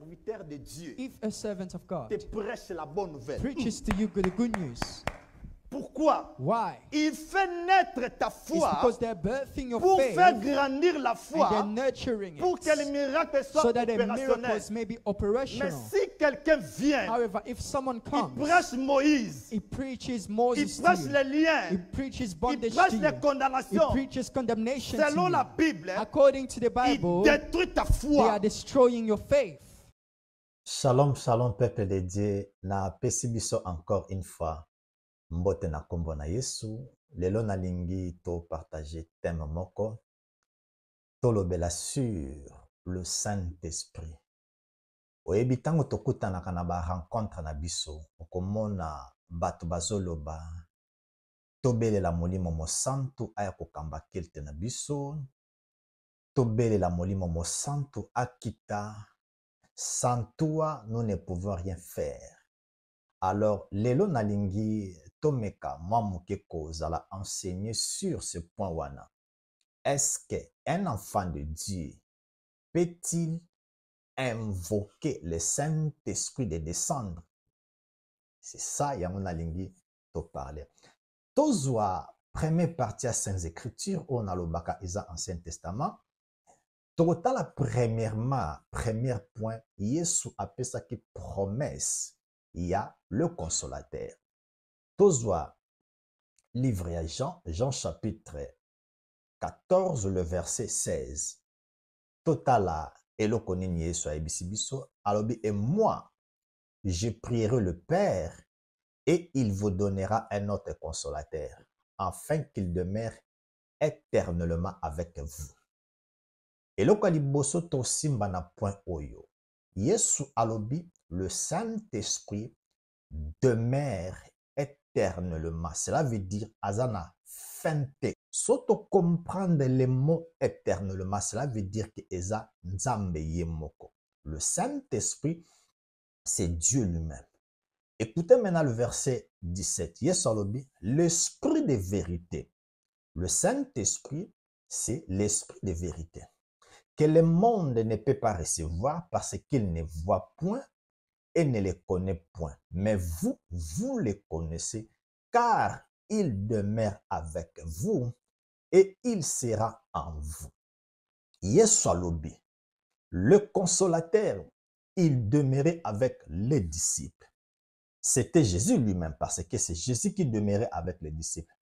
serviteur de Dieu If a servant of God te prêche la bonne nouvelle, preaches to you the good news, pourquoi? why? Il fait naître ta It's foi because they're birthing your pour faith faire grandir la and foi, they're nurturing pour que les it miracles soient so that the opérationnels. miracles may be Mais operational. si quelqu'un vient, However, if someone il comes, prêche Moïse, he preaches il Moses to prêche you, les liens, he preaches il bondage prêche to les you, he condamnations, preaches condemnation selon to la you. Bible, According to the il Bible, détruit ta they are foi. destroying your faith. Shalom, shalom, peuple de Dieu. Na pesi biso encore une fois. Mbote na kombo na Yesu. Lelo na lingi to partager thème moko. To lobela sur le Saint-Esprit. Oyebi tango tokutanaka na ba rencontre na biso. Okomona bato bazoloba. Tobelela molimo mosantu aya kokamba kelte na biso. Tobelela molimo mosantu akita. Sans toi, nous ne pouvons rien faire. Alors, lelo nalingi tomeka mwamuke kozala enseigner sur ce point wana. Est-ce qu'un enfant de Dieu peut-il invoquer le Saint-Esprit de descendre? C'est ça, yango nalingi to parler. Tozwa première partie à Saintes Écritures, on a le baka isa Ancien Testament. Totala premièrement, premier point, Yesu appelle ça qui promesse. Il y a le consolateur. Tozwa, livre à Jean, Jean chapitre 14, le verset 16. Totala, elokonini Yesu aibisibiso, alobi, et moi, je prierai le Père, et il vous donnera un autre consolateur, afin qu'il demeure éternellement avec vous. Et le kaliboso to simba na point oyo. Yesu alobi, le Saint-Esprit demeure éternellement. Cela veut dire azana fente. Soto comprendre le mot éternellement, cela veut dire que eza nzambe yemoko. Le Saint-Esprit, c'est Dieu lui-même. Écoutez maintenant le verset 17. Yesu alobi, l'esprit de vérité. Le Saint-Esprit, c'est l'esprit de vérité que le monde ne peut pas recevoir parce qu'il ne voit point et ne les connaît point. Mais vous, vous les connaissez, car il demeure avec vous et il sera en vous. Yesu alobi, le consolateur, il demeurait avec les disciples. C'était Jésus lui-même parce que c'est Jésus qui demeurait avec les disciples.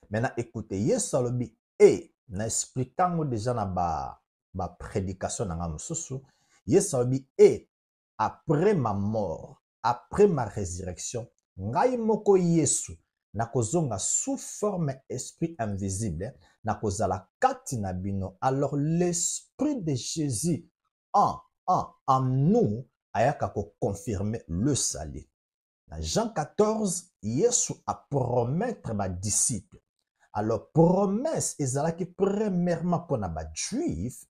Maintenant, écoutez, Yesu alobi, et n'expliquant déjà na ba prédication nanga mususu, Yesu alobi, et après ma mort, après ma résurrection, ngai moko Yesu nakozonga sous forme esprit invisible, nakozala kati na bino. Alors l'esprit de Jésus en nous ayaka ko confirmer le salut. Dans Jean 14, Yesu a promettre ma disciple. Alors promesse ezalaki premièrement pour na ba juif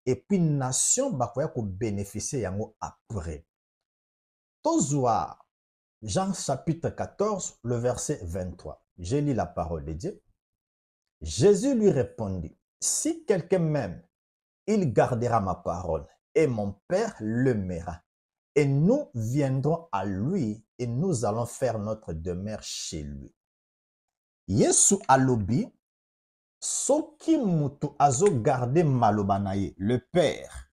et puis nation bakoya ko bénéficier yango après. Tozwa Jean chapitre 14, le verset 23. Je lis la parole de Dieu. Jésus lui répondit, si quelqu'un m'aime, il gardera ma parole et mon Père l'aimera. Et nous viendrons à lui et nous allons faire notre demeure chez lui. Yesu alobi, soki mutu azo garder maloba na ye, le Père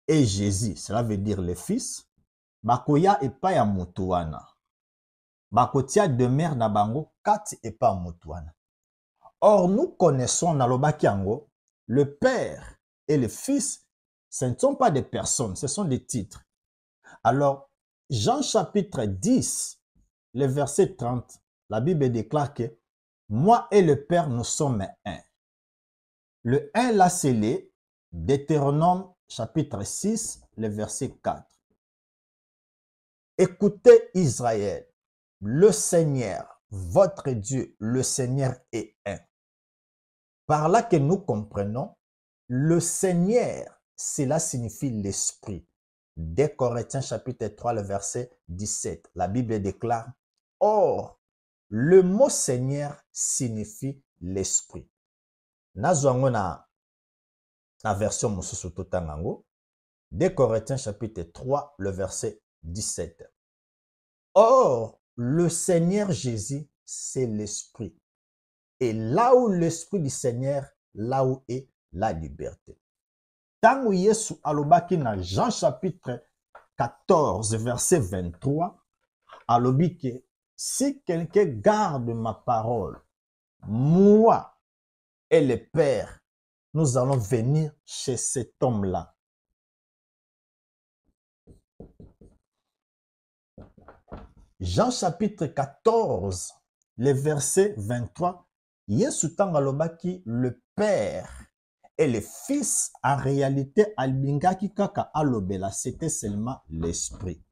et Jésus, cela veut dire le Fils, bakoya epa ya mutu wana. Bakotia demeure na bango kati epa mutu wana. Or nous connaissons na lobaki yango, le Père et le Fils, ce ne sont pas des personnes, ce sont des titres. Alors, Jean chapitre 10, le verset 30, la Bible déclare que moi et le Père, nous sommes un. Le un là, c'est le Deutéronome chapitre 6, le verset 4. Écoutez Israël, le Seigneur, votre Dieu, le Seigneur est un. Par là que nous comprenons, le Seigneur, cela signifie l'Esprit. 2 Corinthiens chapitre 3, le verset 17, la Bible déclare, or, le mot Seigneur signifie l'Esprit. Nazwango na version mususu totangango, 2 Corinthiens chapitre 3, le verset 17. Or, le Seigneur Jésus, c'est l'Esprit. Et là où l'Esprit du Seigneur, là où est la liberté. Tango Yesu alobaki na Jean chapitre 14, verset 23, alobi que si quelqu'un garde ma parole, moi et le Père, nous allons venir chez cet homme-là. Jean chapitre 14, le verset 23, Yesu tango alobaki le Père et le Fils, en réalité, albingaki kaka alobela, c'était seulement l'Esprit.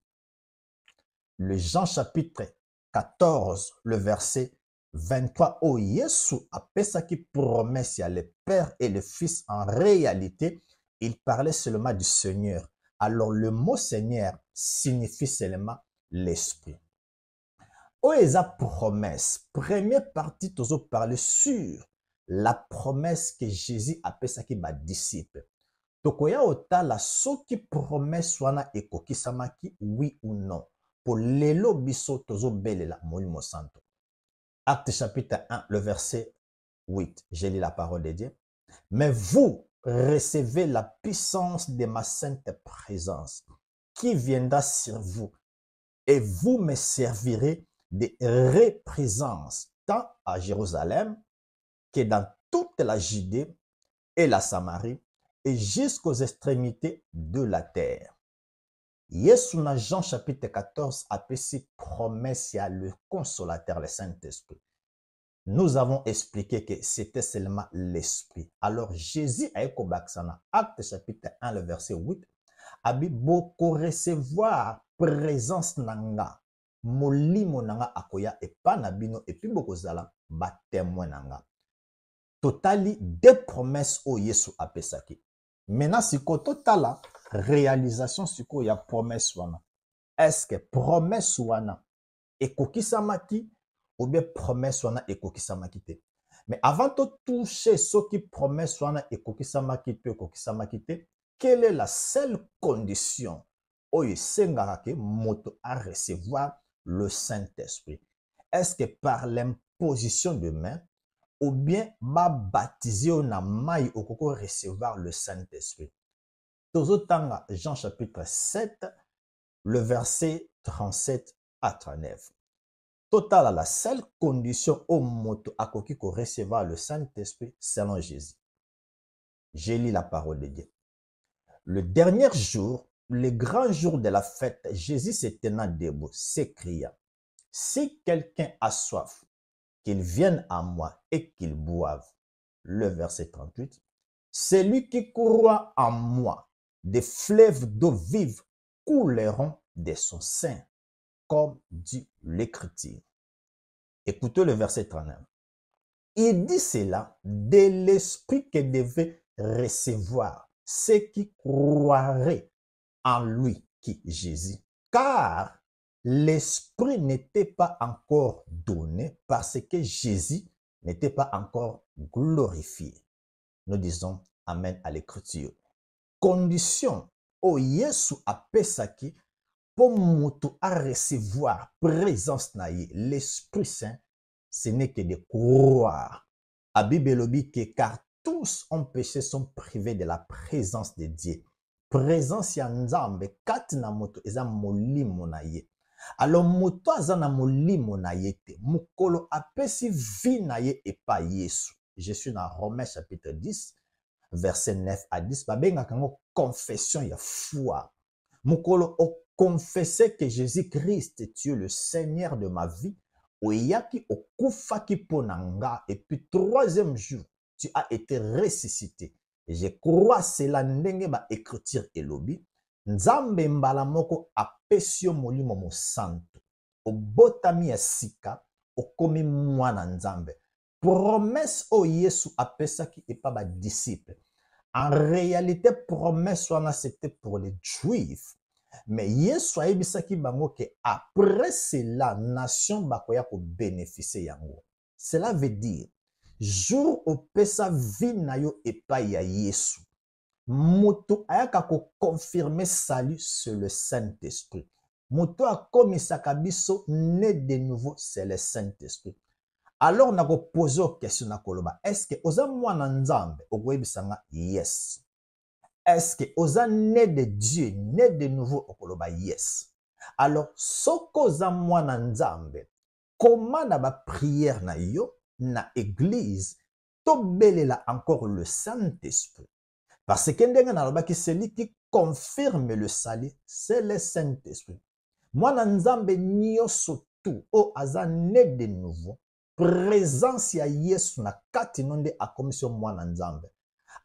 Le Jean chapitre 14, le verset 23, oh Yesu apesaki promesse à le Père et le Fils, en réalité, il parlait seulement du Seigneur. Alors le mot Seigneur signifie seulement l'Esprit. Oh, eza promesse. Première partie, toujours parler sur la promesse que Jésus a pesaki ba disciple. Tokoya otala soki promesse wana ekokisamaki oui ou non. Pour lelo biso tozo belela molimo santo. Acte chapitre 1, le verset 8. J'ai lu la parole de Dieu. Mais vous recevez la puissance de ma sainte présence qui viendra sur vous et vous me servirez de représence tant à Jérusalem que dans toute la Judée et la Samarie et jusqu'aux extrémités de la terre. Yesu na Jean chapitre 14 a pesé promesse à le consolateur, le Saint-Esprit. Nous avons expliqué que c'était seulement l'Esprit. Alors Jésus a ekobaksana, Acte chapitre 1, le verset 8, a dit beaucoup recevoir présence nanga. Molimo nanga akoya epa na bino et puis beaucoup zala ba témoin nanga. Totali deux promesses au Yesu apesaki. Maintenant siko totala réalisation siko ya promesse wana. Est-ce que promesse wana ekokisamaki ou bien promesse wana ekokisamaki te? Mais avant de toucher ce qui promesse wana ekokisamaki te ekokisamaki te, quelle est la seule condition où il s'engage moto à recevoir le Saint-Esprit? Est-ce que par l'imposition de main ou bien ba baptisé na mai okoko recevoir le Saint-Esprit? Tozotanga Jean chapitre 7, le verset 37 à 39. Total, la seule condition au moto akoki ko recevoir le Saint-Esprit selon Jésus. J'ai lu la parole de Dieu. Le dernier jour, le grand jour de la fête, Jésus se tenant debout, s'écria, si quelqu'un a soif, qu'il vienne à moi et qu'il boive. Le verset 38, celui qui croit en moi, des fleuves d'eau vive couleront de son sein, comme dit l'Écriture. Écoutez le verset 39. Il dit cela de l'Esprit que devait recevoir ceux qui croiraient en lui, qui Jésus. Car l'Esprit n'était pas encore donné parce que Jésus n'était pas encore glorifié. Nous disons Amen à l'Écriture. Condition au Yesu apesaki pour moto à recevoir présence naïe, l'Esprit Saint, ce n'est que de croire. A Bible lobi que car tous ont péché sont privés de la présence de Dieu. Présence ya nzambe kati na moto eza molimo na ye. Alors moto aza na molimo na ye te. Mukolo apesi vi na ye epa Yesu. Je suis dans Romains chapitre 10, verset 9 à 10. Babenga kango confession ya foi. Mukolo o confesser que Jésus-Christ, tu es le Seigneur de ma vie. Oyaki okufaki ponanga. Et puis troisième jour, tu as été ressuscité. Et je crois cela ndenge ba écriture elobi. Nzambe mbala moko apesio molimo mo santo. Obotami ya sika, okomi mwana nzambe. Promesse o Yesu apesaki epa ba disciple. En réalité, promesse wana c'était pour les Juifs. Mais Yesu ayebisaki bango que après cela, nation bakoya ko bénéficier yango. Cela veut dire, jour opesa vi na yo epai ya Yesu, Moto ayaka ko confirmer salut sur le Saint-Esprit. Moto a komisaka biso né de nouveau, c'est le Saint-Esprit. Alors na ko poser question na koloba, est-ce que oza mwana nzambe okoyebisanga yes? Est-ce que oza né de Dieu, né de nouveau okoloba yes? Alors soko oza mwana nzambe, comment na ba prière na yo na église tobelela encore le Saint-Esprit? Parce que ndenge nalobaki, celui qui confirme le salut, c'est le Saint-Esprit. Mwana nzambe nyonso tu o aza né de nouveau, présence ya Yesu na kati nonde akomisi mwana nzambe.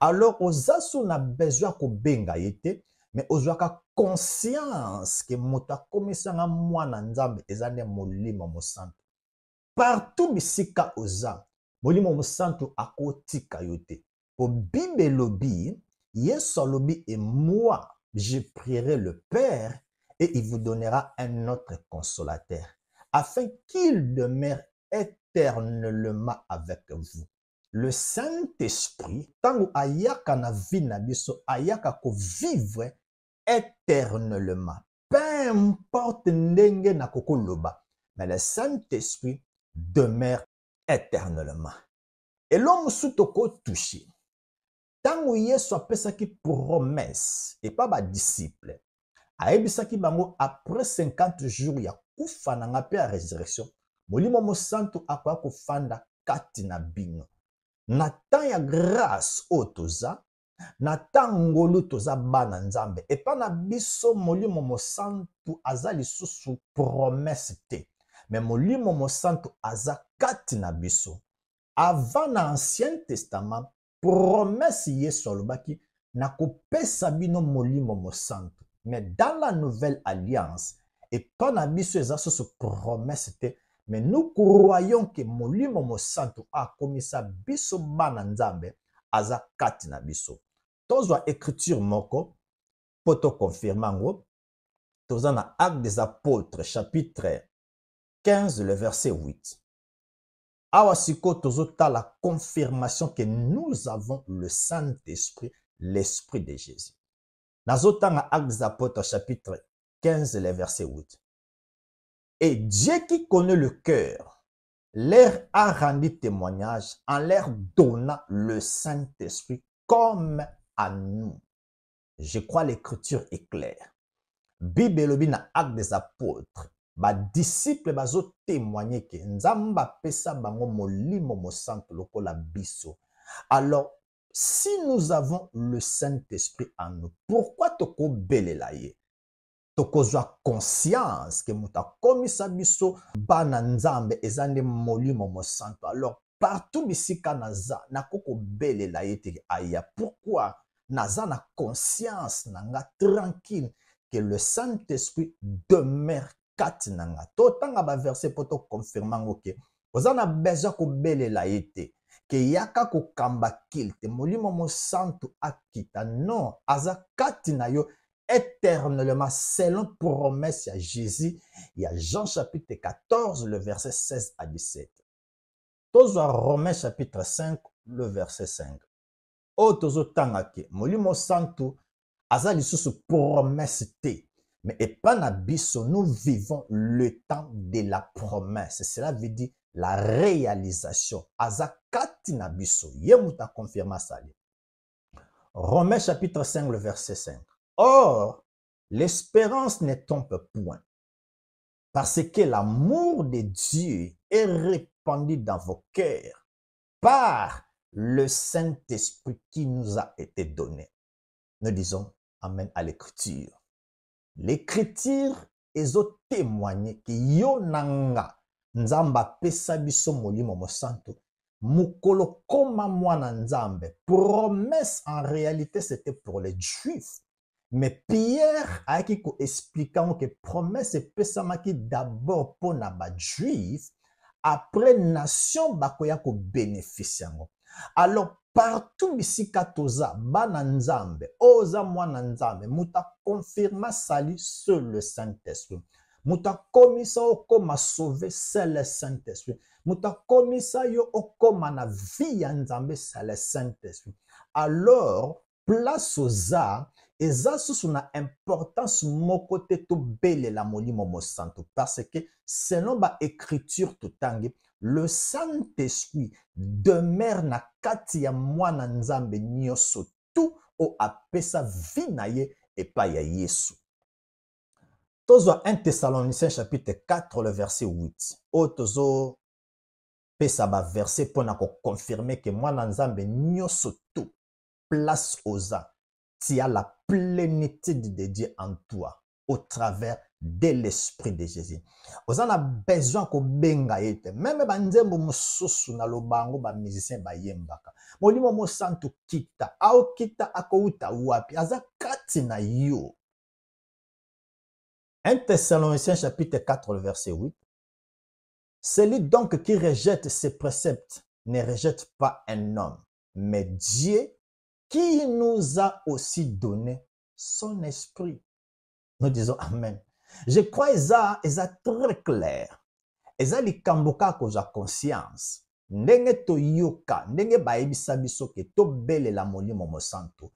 Alors ozasu na besoin ko benga yete, mais ozwaka conscience que moto akomisi nga mwana nzambe ezane molimo mosantu. Partout bisika oza, molimo mosantu akotika yote. Po Bible lobi, Yesu alobi et moi, je prierai le Père et il vous donnera un autre consolateur, afin qu'il demeure éternellement avec vous. Le Saint-Esprit, tango ayaka na vie na biso, ayaka ko vivre éternellement. Peu importe ndenge na kokoloba, mais le Saint-Esprit demeure éternellement. Et l'homme sous toko touché. Tango Yesu apesaki promesse et pas ba disciple. Aebisaki bango après 50 jours ya kufa na ngape ya résurrection. Molimo mosantu akwa kufanda kati na bino. Na temps ya grâce otoza, na temps ngolu toza bana nzambe. Et pas na biso molimo mosantu aza lisusu promesse te. Mais molimo mosantu aza kati na biso. Avant l'Ancien Testament, promesse Yesu alobaki na kopesa bino molimo mosantu. Mais dans la nouvelle alliance, et pas na biso ezaso so promesse te, mais nous croyons que molimo mosantu a komisa biso bana nzambe aza kati na biso. Tozwa écriture moko poto confirmango. Toza na Actes des Apôtres chapitre 15 le verset 8. Awa siko tozota la confirmation que nous avons le Saint-Esprit, l'Esprit de Jésus. Nazotanga Actes des Apôtres chapitre 15 le verset 8. Et Dieu qui connaît le cœur leur a rendu témoignage en leur donnant le Saint-Esprit comme à nous. Je crois l'écriture est claire. Bible lobi na Actes des Apôtres, ba disciples bazo témoigner que nzamba pesa bango molimo mosantu lokola biso. Alors, si nous avons le Saint-Esprit en nous, pourquoi toko belela ye? Toko zwa conscience que muta komisa biso bana nzambe ezande molimo mosantu. Alors, partout bisika naza, nakoko belela ye te aya. Pourquoi? Naza na conscience nanga tranquille que le Saint-Esprit demeure kati nanga. Totanga ba verset poto confirmango ke ozana besoin ko belela yete ke yaka ko kamba kilte molimo mosantu akita. Non, aza kati na yo éternellement selon promesse à Jésus. Il y a Jean chapitre 14 le verset 16 à 17. Tozwa Romains chapitre 5 le verset 5. O tozo tanga ke molimo santu aza lisusu promesse te. Mais et pas na biso, nous vivons le temps de la promesse. Cela veut dire la réalisation. Aza kati na biso. Yemuta confirma ça. Romains chapitre 5 le verset 5. Or, l'espérance ne trompe point, parce que l'amour de Dieu est répandu dans vos cœurs par le Saint-Esprit qui nous a été donné. Nous disons Amen à l'écriture. L'écriture est au témoigner que yo nanga nzamba pesa biso molimo mosantu mukolo koma mwana nzambe. Promesse en réalité c'était pour les Juifs. Mais Pierre a expliqué que promesse pesamaki d'abord pour na ba Juif, après nation bakoya ko bénéficier. Alors partout bisika toza bana nzambe oza mwana nzambe muta confirma salut sur le Saint-Esprit. Muta komisa okoma sauver c'est le Saint-Esprit. Muta komisa yo okoma na vie ya nzambe c'est le Saint-Esprit. Alors place oza eza susu na importance moko te tobelela molimo mosantu parce que selon ba écriture totangi le Saint-Esprit demeure na kati ya mwana nzambe nyonso tu o apesa vie na ye epai ya Yesu. Tozwa 1 Thessaloniciens chapitre 4 le verset 8 o tozo pesa ba verset pona ko confirmer que mwana nzambe nyonso tu place oza tu as la plénitude de Dieu en toi au travers de l'esprit de Jésus. Oza na besoin ko benga ete même banzembo mususu na lobango ba musicien ba yembaka. Molimo mo santu kita au kita akouta wapi aza kati na yo. 1 Thessaloniciens chapitre 4 le verset 8. Celui donc qui rejette ses préceptes ne rejette pas un homme, mais Dieu qui nous a aussi donné son esprit. Nous disons Amen. Je crois que ça est très clair. Eza likamboka koza conscience. Ndenge to yoka, ndenge baebisa biso ke to belela molimo mosantu.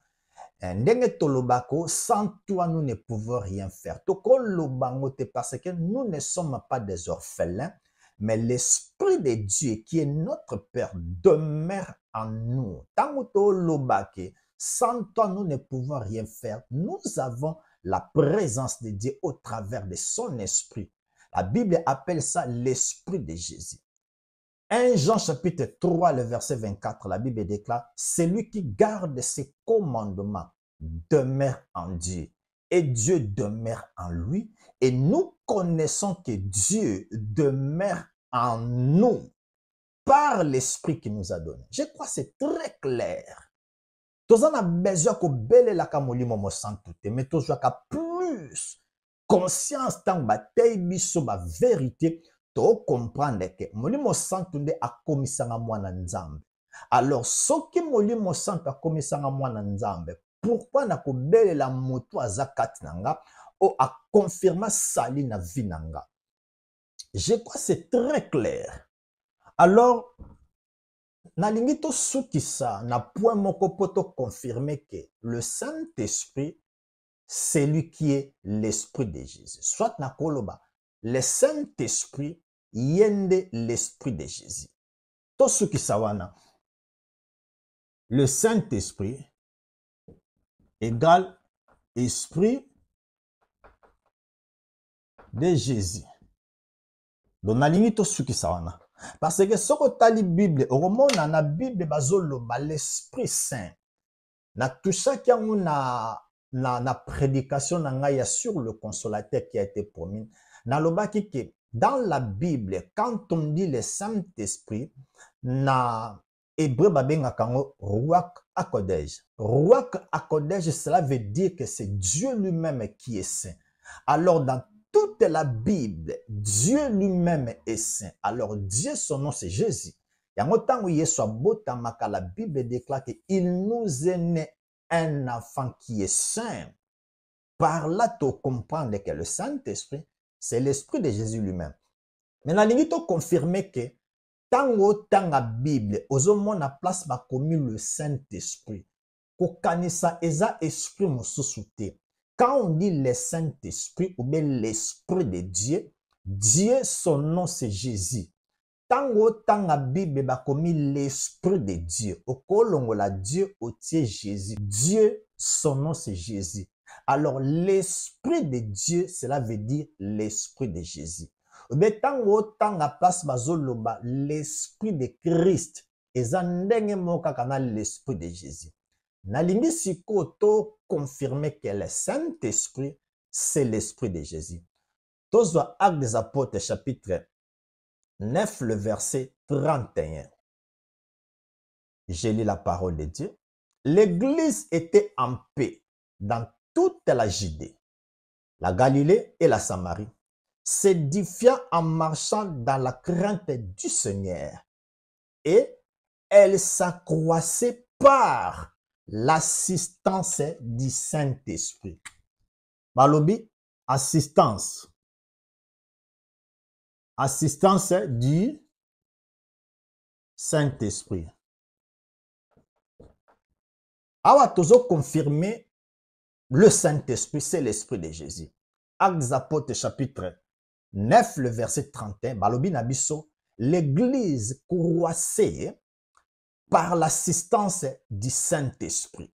Ndenge to lobako, sans toi nous ne pouvons rien faire. To ko lobango te parce que nous ne sommes pas des orphelins, mais l'esprit de Dieu qui est notre Père demeure en nous. Tant que lobake, sans toi nous ne pouvons rien faire. Nous avons la présence de Dieu au travers de son esprit. La Bible appelle ça l'esprit de Jésus. 1 Jean chapitre 3, le verset 24, la Bible déclare, celui qui garde ses commandements demeure en Dieu et Dieu demeure en lui et nous connaissons que Dieu demeure en nous par l'esprit qu'il nous a donné. Je crois que c'est très clair. Tous on a besoin que belle la kamolimo mo santu te, mais tous ka plus conscience tant bataille biso ba vérité to comprendre que molimo santu nde akomisanga mwana nzambe. Alors soki molimo santu akomisanga mwana nzambe, pourquoi na ko belle la moto azakati nanga o a confirma sali na vie nanga? Je crois que c'est très clair. Alors nalingi to sukisa na point moko poto confirmer que le Saint-Esprit c'est lui qui est l'esprit de Jésus. Soit na koloba le Saint-Esprit yende l'esprit de Jésus. To sukisa wana le Saint-Esprit égale esprit de Jésus. Donc nalingi to sukisa wana. Parce que ce que tu Bible, au moment où la Bible bazolo l'Esprit Saint, na tout ça qui a na prédication na sur le consolateur qui a été promis. Na lobaki que dans la Bible, quand on dit le Saint-Esprit, na hébreu babenga kango Ruach HaKodesh. Ruach HaKodesh, cela veut dire que c'est Dieu lui-même qui est saint. Alors dans toute la Bible, Dieu lui-même est saint. Alors Dieu, son nom c'est Jésus. Et en autant où il soit beau, la Bible déclare qu'il nous est né un enfant qui est saint. Par là, tu comprends que le Saint-Esprit, c'est l'Esprit de Jésus lui-même. Mais la limite, tu confirme que tant la Bible, aux hommes, on a place ma commune le Saint-Esprit. Kokanisa eza esprit mosusute. Quand on dit le Saint-Esprit ou bien l'Esprit de Dieu, Dieu, son nom c'est Jésus. Tant la Bible a commis l'Esprit de Dieu. Au kolongo la Dieu au tiers Jésus. Dieu, son nom c'est Jésus. Alors l'Esprit de Dieu, cela veut dire l'Esprit de Jésus. Mais tant la place bazoloba l'Esprit de Christ. Et zandenge moka kana l'Esprit de Jésus. Nalingi siko to confirmer que le Saint-Esprit, c'est l'Esprit de Jésus. Tozwa Actes des Apôtres, chapitre 9, le verset 31. J'ai lu la parole de Dieu. L'Église était en paix dans toute la Judée, la Galilée et la Samarie, s'édifiant en marchant dans la crainte du Seigneur. Et elle s'accroissait par l'assistance du Saint-Esprit. Balobi, assistance. Assistance du Saint-Esprit. Awa tozo confirmer le Saint-Esprit, c'est l'Esprit de Jésus. Actes des Apôtres, chapitre 9, le verset 31, balobi na biso, l'Église croissait par l'assistance du Saint-Esprit.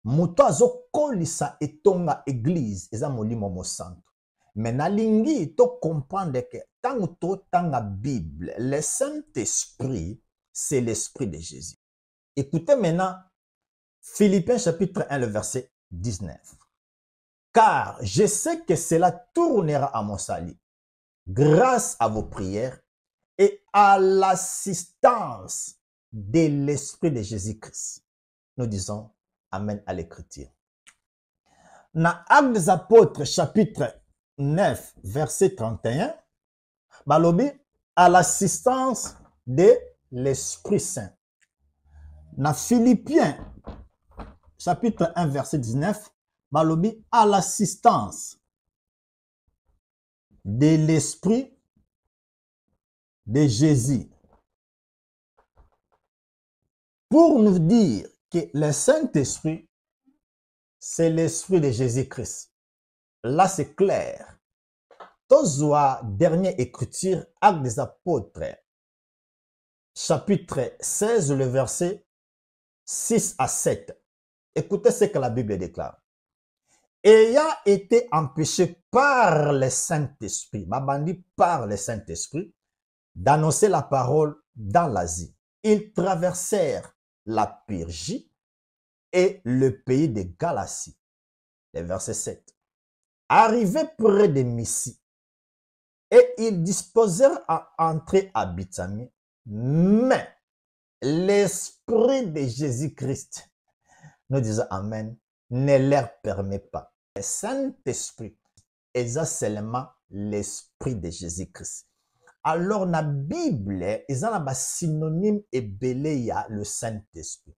Moto azo kolisa etonga Église, eza molimo mo santo. Mais nalingi to comprendre que tant to tanga Bible, le Saint-Esprit, c'est l'Esprit de Jésus. Écoutez maintenant Philippiens chapitre 1, le verset 19. Car je sais que cela tournera à mon salut, grâce à vos prières et à l'assistance de l'Esprit de Jésus-Christ. Nous disons Amen à l'écriture. Dans Actes des Apôtres, chapitre 9, verset 31, balobi, à l'assistance de l'Esprit Saint. Dans Philippiens, chapitre 1, verset 19, balobi, à l'assistance de l'Esprit de Jésus. Pour nous dire que le Saint-Esprit, c'est l'Esprit de Jésus-Christ. Là, c'est clair. Tozwa, dernière écriture, Actes des Apôtres, chapitre 16, le verset 6 à 7. Écoutez ce que la Bible déclare. Ayant été empêché par le Saint-Esprit, babandi par le Saint-Esprit, d'annoncer la parole dans l'Asie, ils traversèrent la Pyrgie et le pays de Galatie. Le verset 7. Arrivés près de Myssie, et ils disposèrent à entrer à Bithynie, mais l'Esprit de Jésus-Christ, nous disons Amen, ne leur permet pas. Le Saint-Esprit est seulement l'Esprit de Jésus-Christ. Alors, la Bible, il y a un synonyme et belé le Saint-Esprit.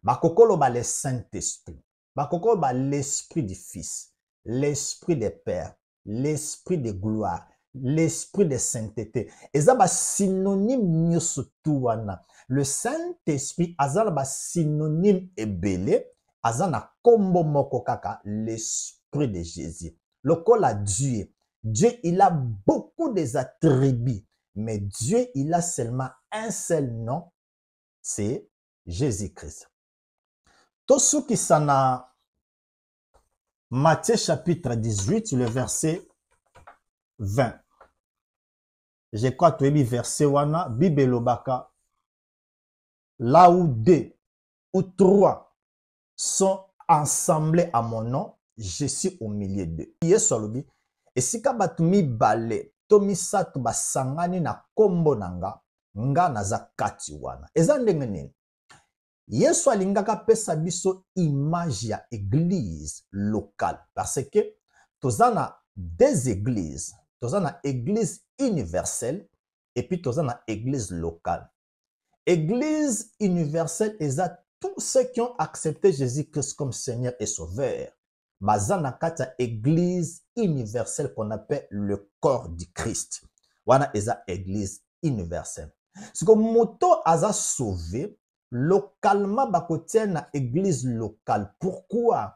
Bakokolo ba le Saint-Esprit. Bakokolo ba l'Esprit du Fils, l'Esprit du Père, l'Esprit de gloire, l'Esprit de sainteté. Il y a un synonyme nyosutuana. Le Saint-Esprit, il y a un synonyme et belé. Azana kombo moko kaka, l'Esprit de Jésus. Lokola Dieu. Dieu, il a beaucoup des attributs, mais Dieu, il a seulement un seul nom, c'est Jésus-Christ. Tout ce qui s'en a Matthieu chapitre 18, le verset 20. Je crois que tu verset wana, Bible lobaka, là où deux ou trois sont assemblés à mon nom, je suis au milieu d'eux. Yesu alobi, esika batu mibale to misato basangani na kombo nanga, nga naza kati wana. Eza ndenge nini? Yesu alingaka pesa biso image ya église locale. Parce que tozana des églises. Tozana église universelle et puis tozana église locale. Église universelle eza tous ceux qui ont accepté Jésus-Christ comme Seigneur et Sauveur. Bazana kata église universelle qu'on appelle le corps du Christ. Wana eza église universelle. Ce que moto aza sauvé localement bakotia na église locale. Pourquoi?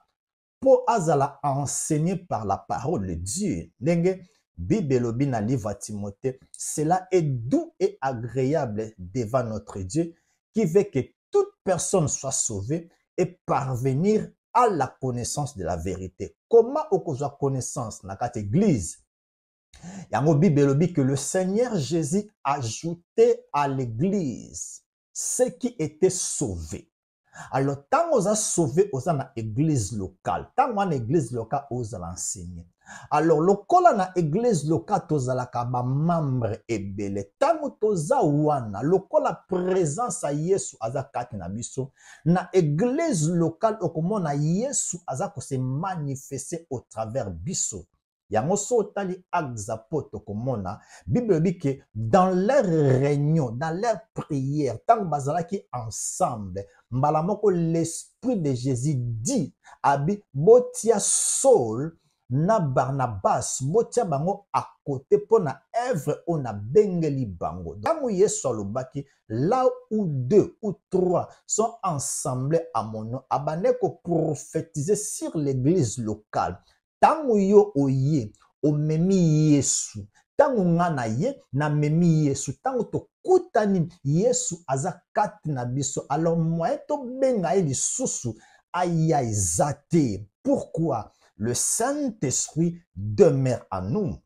Pour azala enseigné par la parole de Dieu. Ndenge Bible lobi na livre à Timothée, cela est doux et agréable devant notre Dieu qui veut que toute personne soit sauvée et parvenir à la connaissance de la vérité. Comment on a connaissance dans cette église? Yango Bible lobi que le Seigneur Jésus ajoutait à l'église ceux qui étaient sauvés. Alors, tant on a sauvé, on a une église locale. Tant on a une église locale, on a l'enseigné. Alors, lokola na église locale, on a la membre ebele. Tant on a wana, lokola présence à Yesu aza kati na biso. Na église locale, okomona Yesu aza ko se manifester au travers biso. Yango so tali Actes Apôtres komona, Bible dit que dans leur réunion, dans leur prière, tant bazalaki ensemble, mbalamoko l'Esprit de Jésus dit, abi botia Saul na Barnabas botia bango à côté pour na œuvre on a bengeli bango. Tango Yesu alobaki là où 2 ou 3 sont ensemblés à mon nom, abane ko prophétiser sur l'église locale. Tango yo oye omemi Yesu, tango nga na ye na memi Yesu, tango to kutani Yesu aza kati na biso, alors moi to benga ye lisusu aya ezate. Pourquoi? Le Saint-Esprit demeure en nous.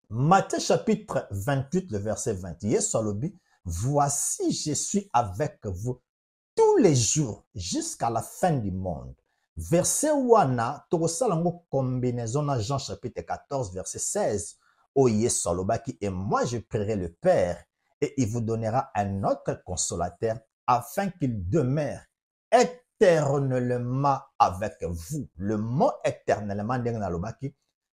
Matthieu chapitre 28, le verset 20. Yesu alobi, voici je suis avec vous tous les jours jusqu'à la fin du monde. Verset wana, tokosalango combinaison na Jean chapitre 14, verset 16. O Yesu alobaki, et moi je prierai le Père, et il vous donnera un autre consolateur, afin qu'il demeure éternellement avec vous. Le mot éternellement,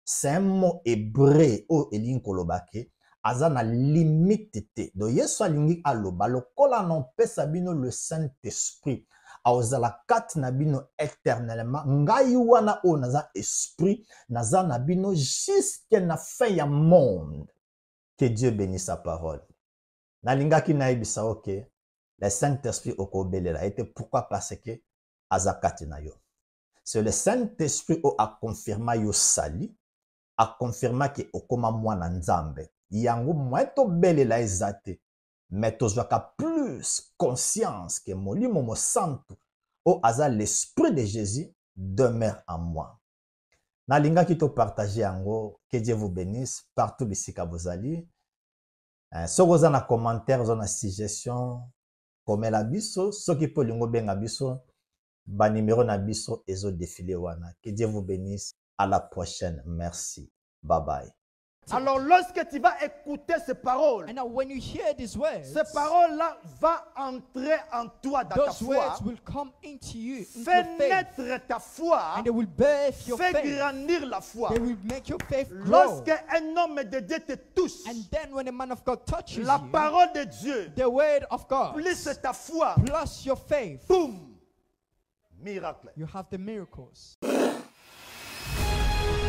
c'est un mot hébreu, o elin kolobaki, azana limite te. Do Yesu alingi aloba, lokola non pesa bino le Saint-Esprit, aozala kat na bino éternellement, ngai wana o naza esprit, naza na bino jusqu'à la fin ya monde. Que Dieu bénisse sa parole. Nalingaki na ebisa ok, le Saint-Esprit okobelela était pourquoi? Parce que azakati na yo. C'est le Saint-Esprit a confirmé yo sali, a confirmé que okoma mwana nzambe. Yango mweto belela ezate, mais tozwaka plus conscience que molimo mo santo o aza l'esprit de Jésus demeure en moi. Nalingaki to partager yango, que Dieu vous bénisse partout bisika vous allez. So vous en commentaire, vous en suggestion, comme la biso, ceux qui peuvent lingo benga biso, ba numéro na biso ezo défilé wana. Que Dieu vous bénisse. À la prochaine. Merci. Bye bye. Alors lorsque tu vas écouter ces paroles, And now when you hear these words, ces paroles-là vont entrer en toi dans ta those foi. words will come into you, into Fais your faith, naître ta foi. and they will birth your Fais faith. grandir la foi. They will make your faith grow. Lorsque un homme de Dieu te touche, And then when a man of God touches la you, parole de Dieu, the word of God, plus ta foi, plus your faith, boum, miracle. you have the miracles.